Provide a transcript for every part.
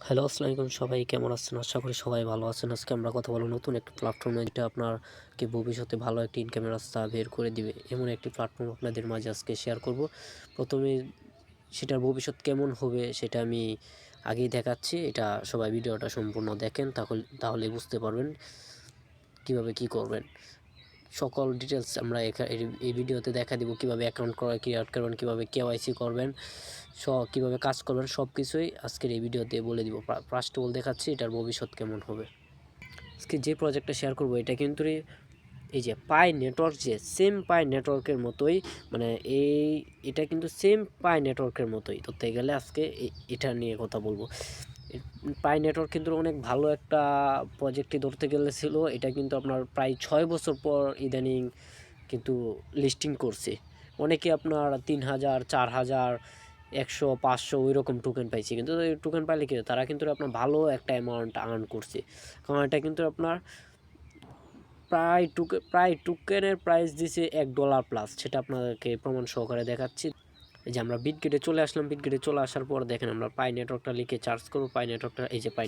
Hello, আসসালামু আলাইকুম। সবাই কেমন আছেন? আশা করি সবাই ভালো আছেন। আজকে আমরা কথা বলব নতুন একটা প্ল্যাটফর্মে, যেটা আপনাকে ভবিষ্যতে ভালো একটি ইনকামের রাস্তা বের করে দিবে। এমন একটি প্ল্যাটফর্ম আপনাদের মাঝে আজকে শেয়ার করব। প্রথমে সেটার ভবিষ্যৎ কেমন হবে সেটা আমি আগেই দেখাচ্ছি। এটা সবাই ভিডিওটা সম্পূর্ণ দেখেন, তাহলে বুঝতে পারবেন কিভাবে কি করবেন। সকল ডিটেলস আমরা এই ভিডিওতে দেখা দিব। কিভাবে অ্যাকাউন্ট ক্রিয়েট করবেন, কিভাবে কেওয়াইসি করবেন, কীভাবে কাজ করবেন, সব কিছুই আজকের এই ভিডিওতে বলে দিব। ফার্স্ট অফ অল দেখাচ্ছি এটার ভবিষ্যৎ কেমন হবে। আজকে যে প্রজেক্টটা শেয়ার করব এটা কিন্তু এই যে পাই নেটওয়ার্ক, যে সেম পাই নেটওয়ার্কের মতোই, মানে এটা কিন্তু সেম পাই নেটওয়ার্কের মতোই ধরতে গেলে আজকে এটা নিয়ে কথা বলবো। পাই নেটওয়ার্ক কিন্তু অনেক ভালো একটা প্রজেক্টই ধরতে গেলে ছিল। এটা কিন্তু আপনার প্রায় 6 বছর পর ইদানিং কিন্তু লিস্টিং করছে। অনেকে আপনার 3000, 4000, 100, 500 ওই রকম টোকেন পাইছে। কিন্তু এই টোকেন পাইলে কি তারা কিন্তু আপনার ভালো একটা অ্যামাউন্ট আর্ন করছে। কারণ এটা কিন্তু আপনার প্রায় টোকেনের প্রাইস দিছে $1 প্লাস। সেটা আপনাদেরকে প্রমাণ সহকারে দেখাচ্ছি। এই যে আমরা বিটগেটে চলে আসলাম। বিটগেটে চলে আসার পর দেখেন আমরা পাই নেটওয়ার্কটা লিখে চার্জ করবো। পাই নেটওয়ার্কটা, এই যে পাই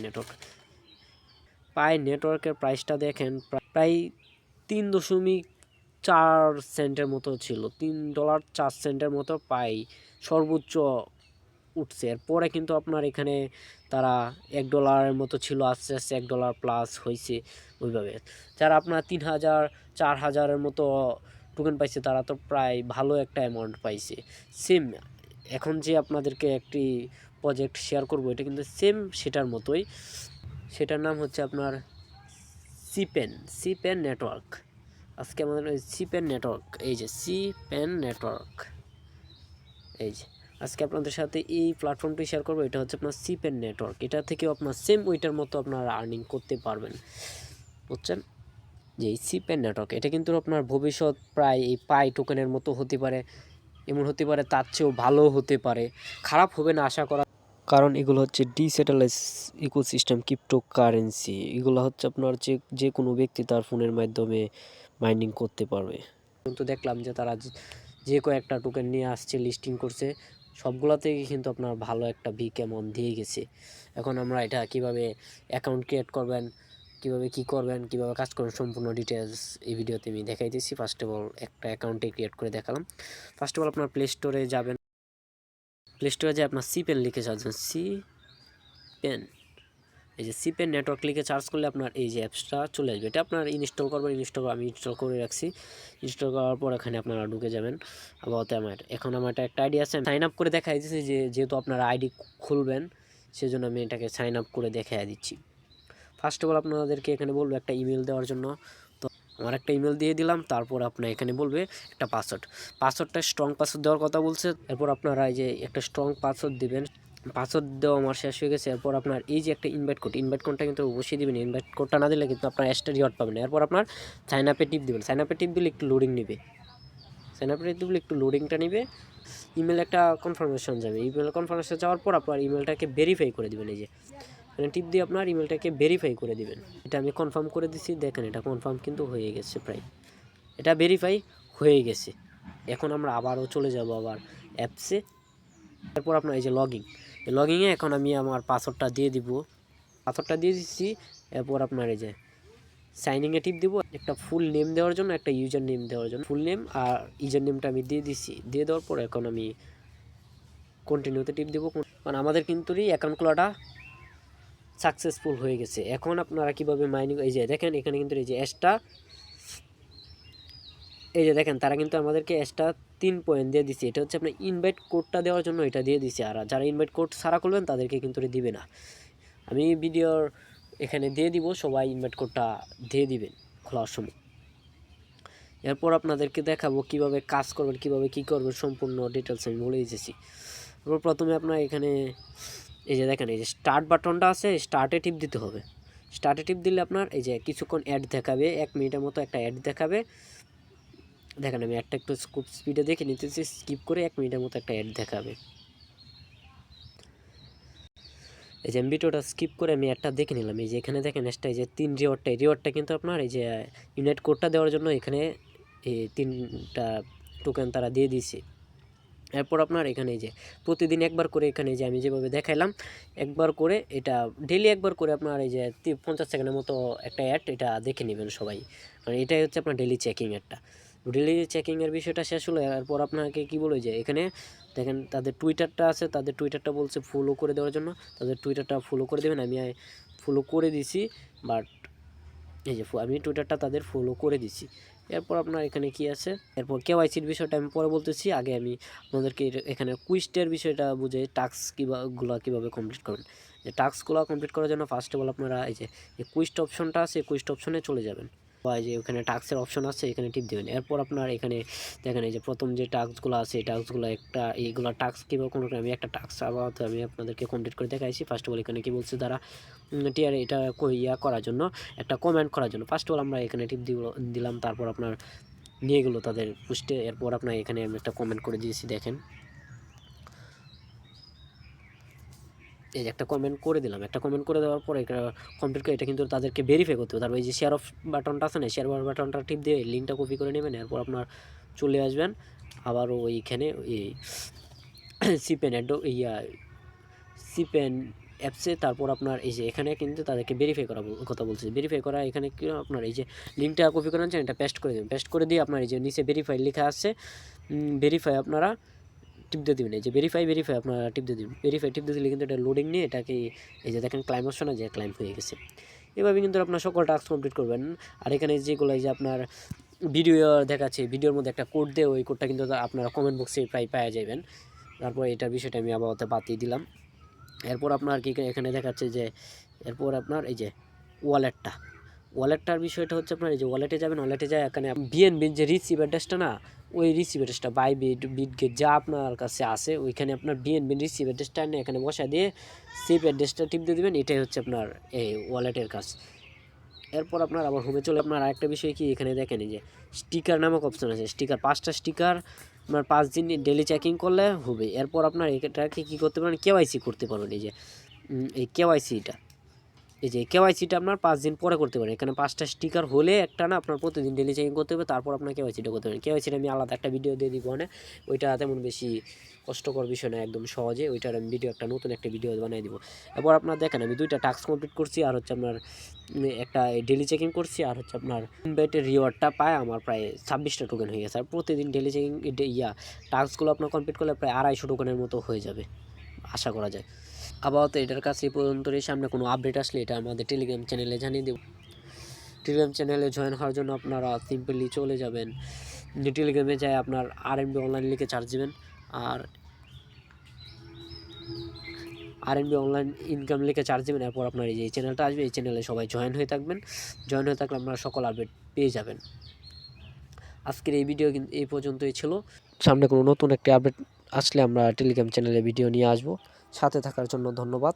নেটওয়ার্কের প্রাইসটা দেখেন প্রায় 3.4 সেন্টের মতো ছিল। $3.04 মতো পাই সর্বোচ্চ উঠছে। এরপরে কিন্তু আপনার এখানে তারা $1 মতো ছিল, আস্তে আস্তে $1 প্লাস হয়েছে ওইভাবে। যারা আপনার 3000, 4000 মতো টোকেন পাইছে তারা তো প্রায় ভালো একটা অ্যামাউন্ট পাইছে। সেম এখন যে আপনাদেরকে একটি প্রজেক্ট শেয়ার করব, এটা কিন্তু সেম সেটার মতোই। সেটার নাম হচ্ছে আপনার সিপেন নেটওয়ার্ক। আজকে আমাদের সিপেন নেটওয়ার্ক, এই যে সিপেন নেটওয়ার্ক, এই যে আজকে আপনাদের সাথে এই প্ল্যাটফর্মটি শেয়ার করবো। এটা হচ্ছে আপনার সিপেন নেটওয়ার্ক। এটা থেকেও আপনার সেম ওইটার মতো আপনারা আর্নিং করতে পারবেন, বুঝছেন? যে এই সিপেন নেটওয়ার্ক এটা কিন্তু আপনার ভবিষ্যৎ প্রায় এই পাই টোকেনের মতো হতে পারে, এমন হতে পারে, তার চেয়েও ভালো হতে পারে। খারাপ হবে না আশা করা, কারণ এগুলো হচ্ছে ডিসেন্ট্রালাইজ ইকোসিস্টেম ক্রিপ্টোকারেন্সি। এগুলো হচ্ছে আপনার যে কোনো ব্যক্তি তার ফোনের মাধ্যমে মাইনিং করতে পারবে। কিন্তু দেখলাম যে তারা যে কয়েকটা টোকেন নিয়ে আসছে, লিস্টিং করছে, সবগুলোতেই কিন্তু আপনার ভালো একটা ভিক অ্যামাউন্ট দিয়ে গেছে। এখন আমরা এটা কিভাবে অ্যাকাউন্ট ক্রিয়েট করবেন, কিভাবে কি করবেন, কিভাবে কাজ করবেন, সম্পূর্ণ ডিটেলস এই ভিডিওতে আমি দেখাই দিচ্ছি। ফার্স্ট অফ অল একটা অ্যাকাউন্টে ক্রিয়েট করে দেখালাম। ফার্স্ট অফ অল আপনার প্লে স্টোরে যাবেন। প্লে স্টোরে যে আপনার সিপেন লিখে সার্চবেন, সিপেন, এই যে সিপেন নেটওয়ার্ক লিখে সার্চ করলে আপনার এই যে অ্যাপসটা চলে আসবে। এটা আপনার ইনস্টল করবেন। আমি ইনস্টল করে রাখছি। ইনস্টল করার পর এখানে আপনারা ঢুকে যাবেন। আবার এখন আমার একটা আইডি আছে, সাইন আপ করে দেখাই দিচ্ছি। যেহেতু আপনারা আইডি খুলবেন সেজন্য আমি এটাকে সাইন আপ করে দেখাই দিচ্ছি। ফার্স্ট অফ অল আপনাদেরকে এখানে বলবো একটা ইমেল দেওয়ার জন্য। তো আমার একটা ইমেল দিয়ে দিলাম। তারপর আপনার এখানে বলবে একটা পাসওয়ার্ডটা স্ট্রং পাসওয়ার্ড দেওয়ার কথা বলছে। এরপর আপনারা এই যে একটা স্ট্রং পাসওয়ার্ড দিবেন। পাসওয়ার্ড দেওয়া আমার শেষ হয়ে গেছে। এরপর আপনার এই যে একটা ইনভাইট কোডটা কিন্তু অবশ্যই দিবেন। ইনভাইট কোডটা না দিলে কিন্তু আপনার এক্সট্রা রিওয়ার্ড পাবেন না। এরপর আপনার সাইন আপে টিপ দিবেন। সাইন আপে টিপ দিলে একটু লোডিং নেবে। লোডিংটা নেবে। ইমেল একটা কনফার্মেশন যাবে। ইমেল কনফার্মেশন যাওয়ার পর আপনার ইমেলটাকে ভেরিফাই করে দিবেন। এই যে এখানে টিপ দিয়ে আপনার ইমেলটাকে ভেরিফাই করে দিবেন। এটা আমি কনফার্ম করে দিচ্ছি। দেখেন এটা কনফার্ম কিন্তু হয়ে গেছে, প্রায় এটা ভেরিফাই হয়ে গেছে। এখন আমরা আবারও চলে যাব আবার অ্যাপসে। তারপর আপনার এই যে লগইনে এখন আমি আমার পাসওয়ার্ডটা দিয়ে দিব। পাসওয়ার্ডটা দিয়ে দিচ্ছি। এরপর আপনার এই যে সাইনিংয়ে টিপ দিব। একটা ফুল নেম দেওয়ার জন্য, একটা ইউজার নেম দেওয়ার জন্য ফুল নেম আর ইউজার নেমটা আমি দিয়ে দিচ্ছি। দিয়ে দেওয়ার পর এখন আমি কন্টিনিউতে টিপ দেবো। কারণ আমাদের কিন্তু অ্যাকাউন্ট খোলাটা সাকসেসফুল হয়ে গেছে। এখন আপনারা কীভাবে মাইনিং, এই যে দেখেন এখানে কিন্তু এই যে এক্সট্রা, এই যে দেখেন তারা কিন্তু আমাদেরকে এক্সট্রা 3 পয়েন্ট দিয়ে দিচ্ছে। এটা হচ্ছে আপনার ইনভাইট কোডটা দেওয়ার জন্য এটা দিয়ে দিচ্ছে। আর যারা ইনভাইট কোড ছাড়া করবেন তাদেরকে কিন্তু দিবে না। আমি ভিডিওর এখানে দিয়ে দিব, সবাই ইনভাইট কোডটা দিয়ে দিবেন খোলার সময়। এরপর আপনাদেরকে দেখাবো কিভাবে কাজ করবেন, কিভাবে কি করবেন, সম্পূর্ণ ডিটেলস আমি বলে দিয়েছি। এরপর প্রথমে আপনার এখানে এই যে দেখেন এই যে স্টার্ট বাটনটা আছে, স্টার্টে টিপ দিতে হবে। স্টার্টে টিপ দিলে আপনার এই যে কিছুক্ষণ অ্যাড দেখাবে, 1 মিনিটের মতো একটা অ্যাড দেখাবে। দেখেন আমি একটা একটু খুব স্পিডে দেখে নিতেছি, স্কিপ করে 1 মিনিটের মতো একটা অ্যাড দেখাবে। এই যে আমি ভিডিওটা স্কিপ করে আমি একটা দেখে নিলাম। এই যে এখানে দেখেন এই যে 3 রিওয়ার্ডটা কিন্তু আপনার এই যে ইউনাইট কোডটা দেওয়ার জন্য এখানে এই 3টা টোকেন তারা দিয়ে দিয়েছে। এরপর আপনার এখানে এই যে প্রতিদিন একবার করে এখানে যে আমি যেভাবে দেখাইলাম একবার করে এটা ডেলি একবার করে আপনার এই যে 50 সেকেন্ডের মতো একটা অ্যাড এটা দেখে নেবেন সবাই। মানে এটাই হচ্ছে আপনার ডেলি চেকিং অ্যাডটা। ডেলি চেকিংয়ের বিষয়টা শেষ হলো। এরপর আপনাকে কী বলে যে এখানে দেখেন তাদের টুইটারটা আছে, তাদের টুইটারটা বলছে ফলো করে দেওয়ার জন্য, তাদের টুইটারটা ফলো করে দেবেন। আমি ফলো করে দিছি, বাট এই যে আমি টুইটারটা তাদের ফলো করে দিছি। এরপর আপনার এখানে কি আছে, এরপর কেওয়াইসির বিষয়টা আমি পরে বলতেছি। আগে আমি আপনাদেরকে এখানে কুইজের বিষয়টা বুঝে টাস্ক কীভাবে কমপ্লিট করবেন। যে টাস্কগুলো কমপ্লিট করার জন্য ফার্স্ট অফ অল আপনারা এই যে কুইজ অপশনটা আছে, কুইজ অপশনে চলে যাবেন বা এই যে ওখানে টাস্কের অপশন আছে, এখানে টিপ দেবেন। এরপর আপনার এখানে দেখেন এই যে প্রথম যে টাস্কগুলো আছে এই টাস্কগুলো এইগুলো টাস্ক কীভাবে কোনো আমি একটা টাস্ক আপাতত আমি আপনাদেরকে কমপ্লিট করে দেখাইছি। ফার্স্ট অফ অল এখানে কী বলছে তারা টিয়ার এটা করার জন্য একটা কমেন্ট করার জন্য ফার্স্ট অফ অল আমরা এখানে টিপ দিলাম। তারপর আপনার নিয়ে গেলো তাদের পোস্টে। এরপর আপনার এখানে আমি একটা কমেন্ট করে দিয়েছি, দেখেন এই যে একটা কমেন্ট করে দিলাম। একটা কমেন্ট করে দেওয়ার পরে এটা কমপ্লিট করে এটা কিন্তু তাদেরকে ভেরিফাই করতে হবে। তারপর এই যে শেয়ার অফ বাটনটা আছে না, শেয়ার বাটনটা টিপ দিয়ে লিঙ্কটা কপি করে নেবেন। এরপর আপনার চলে আসবেন আবারও ওইখানে এই সিপেন সিপেন অ্যাপসে। তারপর আপনার এই যে এখানে কিন্তু তাদেরকে ভেরিফাই করা কথা বলছে। ভেরিফাই করা এখানে কি আপনার এই যে লিঙ্কটা কপি করে আনছেন, এটা পেস্ট করে দেবেন। পেস্ট করে দিয়ে আপনার এই যে নিচে ভেরিফাই লেখা আছে, ভেরিফাই আপনারা টিপ দিয়ে দেবেন। এই যে ভেরিফাই আপনারা টিপ দিয়ে দেবেন। ভেরিফাই টিপ দিয়ে দিলে কিন্তু এটা লোডিং নিয়ে এটাকে এই যে দেখেন ক্লাইম অপশনে যে ক্লাইম হয়ে গেছে। এভাবে কিন্তু আপনার সকল টাস্ক কমপ্লিট করবেন। আর এখানে যেগুলো এই যে আপনার ভিডিও দেখাচ্ছে, ভিডিওর মধ্যে একটা কোড দেয়, ওই কোডটা কিন্তু আপনারা কমেন্ট বক্সে প্রায় পাওয়া যাবেন। তারপর এটার বিষয়টা আমি আপাতত বাতিয়ে দিলাম। এরপর আপনার কি এখানে দেখাচ্ছে যে এরপর আপনার এই যে ওয়ালেটটার বিষয়টা হচ্ছে আপনার এই যে ওয়ালেটে যাবেন। ওয়ালেটে যায় এখানে বিএনবির যে রিসিভ অ্যাড্রেসটা না, ওই রিসিভ অ্যাড্রেসটা বিটগেট যা আপনার কাছে আছে ওইখানে আপনার বিএনবির রিসিভ অ্যাড্রেসটা নিয়ে এখানে বসা দিয়ে সেভ অ্যাড্রেসটা টিপ দিয়ে দেবেন। এটাই হচ্ছে আপনার এই ওয়ালেটের কাজ। এরপর আপনার আবার হোমে চলে। আপনার আরেকটা বিষয় কি এখানে দেখেন এই যে স্টিকার নামক অপশন আছে। স্টিকার 5টা স্টিকার আপনার 5 দিন ডেলি চেকিং করলে হবে। এরপর আপনার এটাকে কী করতে পারেন, কেওয়াইসি করতে পারবেন। এই যে এই কেওয়াইসিটা আপনার 5 দিন পরে করতে পারেন। এখানে 5টা স্টিকার হলে একটা না আপনার প্রতিদিন ডেলি চেকিং করতে হবে। তারপর আপনার কেওয়াইসিটা করতে পারেন। কেওয়াইসিটা আমি আলাদা একটা ভিডিও দিয়ে দিব, মানে ওইটা তেমন বেশি কষ্টকর বিষয় না, একদম সহজে ওইটার আমি নতুন একটা ভিডিও বানিয়ে দিব। এরপর আপনার দেখেন আমি 2টা টাস্ক কমপ্লিট করছি, আর হচ্ছে আপনার একটা ডেলি চেকিং করছি, আর হচ্ছে আপনার ইনভাইটের রিওয়ার্ডটা পায় আমার প্রায় 26টা টোকেন হয়ে গেছে। আর প্রতিদিন ডেলি চেকিং টাস্কগুলো আপনার কমপ্লিট করলে প্রায় 250 টোকেনের মতো হয়ে যাবে আশা করা যায়। আপাতত এটার কাছে এই পর্যন্তই। সামনে কোনো আপডেট আসলে এটা আমাদের টেলিগ্রাম চ্যানেলে জানিয়ে দেব। টেলিগ্রাম চ্যানেলে জয়েন হওয়ার জন্য আপনারা সিম্পলি চলে যাবেন টেলিগ্রামে যায় আপনার RNB অনলাইন লিখে চার্জ দেবেন, আর RNB অনলাইন ইনকাম লিখে চার্জ দেবেন। এরপর আপনার এই যে চ্যানেলটা আসবে, এই চ্যানেলে সবাই জয়েন হয়ে থাকবেন। জয়েন হয়ে থাকলে আপনারা সকল আপডেট পেয়ে যাবেন। আজকের এই ভিডিও কিন্তু এই পর্যন্তই ছিল। সামনে কোনো নতুন একটি আপডেট আসলে আমরা টেলিগ্রাম চ্যানেলে ভিডিও নিয়ে আসবো। সাথে থাকার জন্য ধন্যবাদ।